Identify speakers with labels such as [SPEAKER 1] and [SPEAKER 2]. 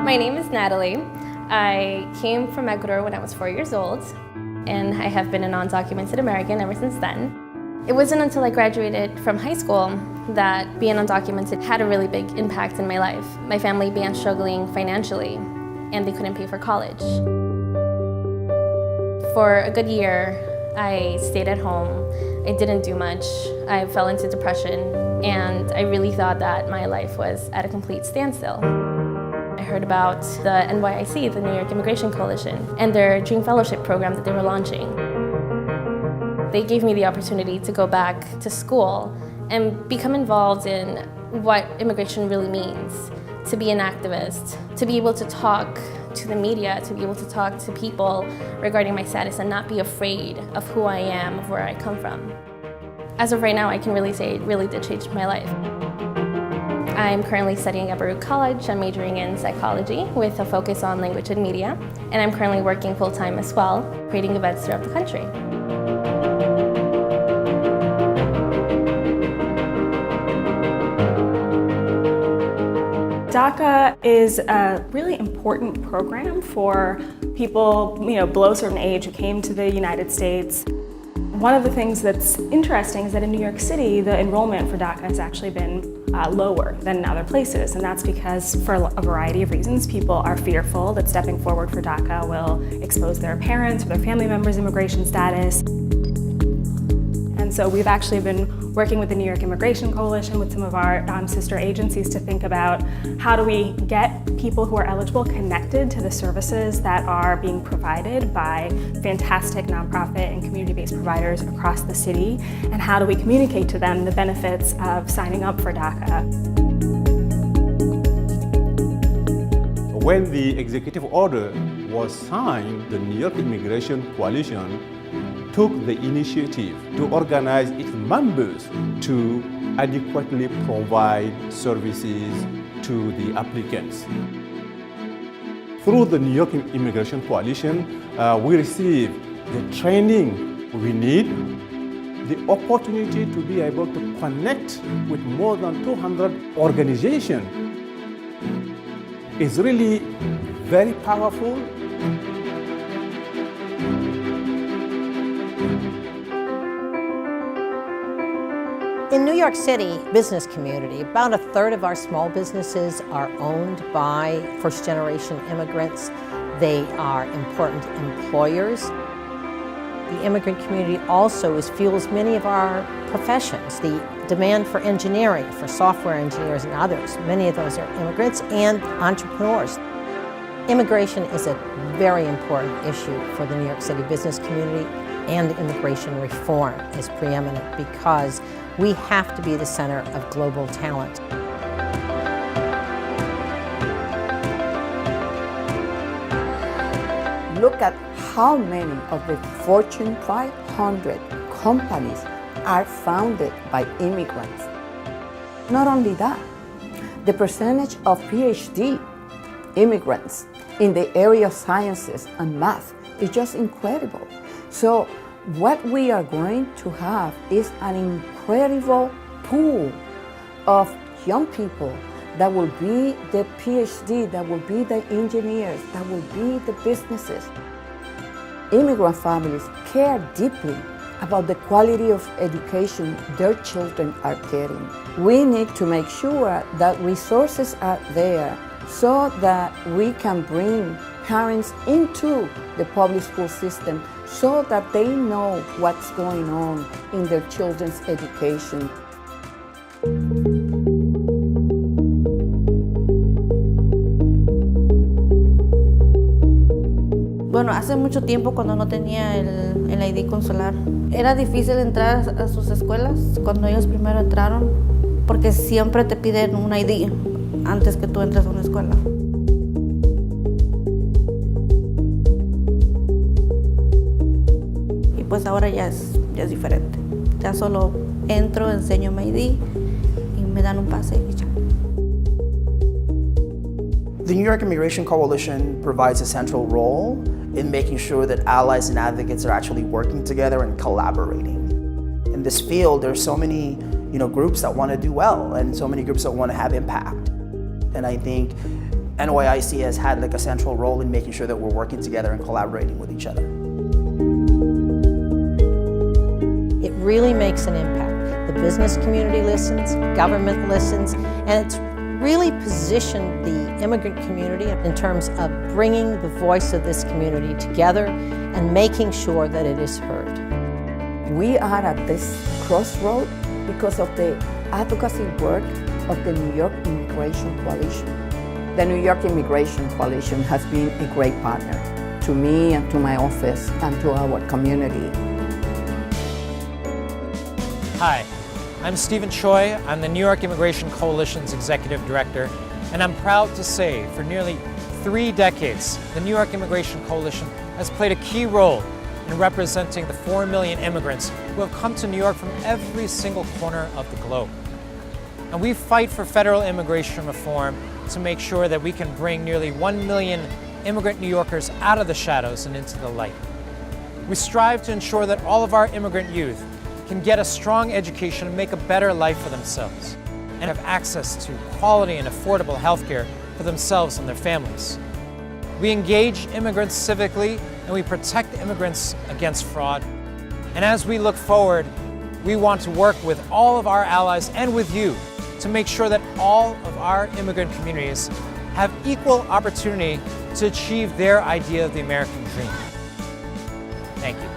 [SPEAKER 1] My name is Natalie. I came from Ecuador when I was 4 years old, and I have been an undocumented American ever since then. It wasn't until I graduated from high school that being undocumented had a really big impact in my life. My family began struggling financially, and they couldn't pay for college. For a good year, I stayed at home. I didn't do much. I fell into depression, and I really thought that my life was at a complete standstill. I heard about the NYIC, the New York Immigration Coalition, and their Dream Fellowship program that they were launching. They gave me the opportunity to go back to school and become involved in what immigration really means, to be an activist, to be able to talk to the media, to be able to talk to people regarding my status and not be afraid of who I am, of where I come from. As of right now, I can really say it really did change my life. I'm currently studying at Baruch College. I'm majoring in psychology with a focus on language and media, and I'm currently working full-time as well, creating events throughout the country.
[SPEAKER 2] DACA is a really important program for people, below a certain age who came to the United States. One of the things that's interesting is that in New York City, the enrollment for DACA has actually been lower than in other places, and that's because for a variety of reasons, people are fearful that stepping forward for DACA will expose their parents or their family members' immigration status. And so we've actually been working with the New York Immigration Coalition with some of our sister agencies to think about how do we get people who are eligible connected to the services that are being provided by fantastic nonprofit and community-based providers across the city, and how do we communicate to them the benefits of signing up for DACA.
[SPEAKER 3] When the executive order was signed, the New York Immigration Coalition took the initiative to organize its members to adequately provide services to the applicants. Through the New York Immigration Coalition, we received the training we need, the opportunity to be able to connect with more than 200 organizations. It's really very powerful.
[SPEAKER 4] In New York City business community, about a third of our small businesses are owned by first-generation immigrants. They are important employers. The immigrant community also fuels many of our professions. The demand for engineering, for software engineers and others, many of those are immigrants and entrepreneurs. Immigration is a very important issue for the New York City business community, and immigration reform is preeminent because we have to be the center of global talent.
[SPEAKER 5] Look at how many of the Fortune 500 companies are founded by immigrants. Not only that, the percentage of PhD immigrants in the area of sciences and math is just incredible. So what we are going to have is an incredible pool of young people that will be the PhD, that will be the engineers, that will be the businesses. Immigrant families care deeply about the quality of education their children are getting. We need to make sure that resources are there so that we can bring parents into the public school system so that they know what's going on in their children's education.
[SPEAKER 6] Bueno, hace mucho tiempo cuando no tenía el ID consular, era difícil entrar a sus escuelas cuando ellos primero entraron, porque siempre te piden un ID antes que tú entres a una escuela. Y pues ahora ya es diferente. Ya solo entro, enseño mi ID y me dan un pase y ya.
[SPEAKER 7] The New York Immigration Coalition provides a central role in making sure that allies and advocates are actually working together and collaborating. In this field, there's so many groups that want to do well and so many groups that want to have impact. And I think NYIC has had like a central role in making sure that we're working together and collaborating with each other.
[SPEAKER 4] It really makes an impact. The business community listens, government listens, and it's really positioned the immigrant community in terms of bringing the voice of this community together and making sure that it is heard.
[SPEAKER 5] We are at this crossroad because of the advocacy work of the New York Immigration Coalition. The New York Immigration Coalition has been a great partner to me and to my office and to our community.
[SPEAKER 8] Hi, I'm Stephen Choi. I'm the New York Immigration Coalition's Executive Director, and I'm proud to say for nearly 3 decades, the New York Immigration Coalition has played a key role in representing the 4 million immigrants who have come to New York from every single corner of the globe. And we fight for federal immigration reform to make sure that we can bring nearly 1 million immigrant New Yorkers out of the shadows and into the light. We strive to ensure that all of our immigrant youth can get a strong education and make a better life for themselves, and have access to quality and affordable health care for themselves and their families. We engage immigrants civically, and we protect immigrants against fraud. And as we look forward, we want to work with all of our allies and with you to make sure that all of our immigrant communities have equal opportunity to achieve their idea of the American dream. Thank you.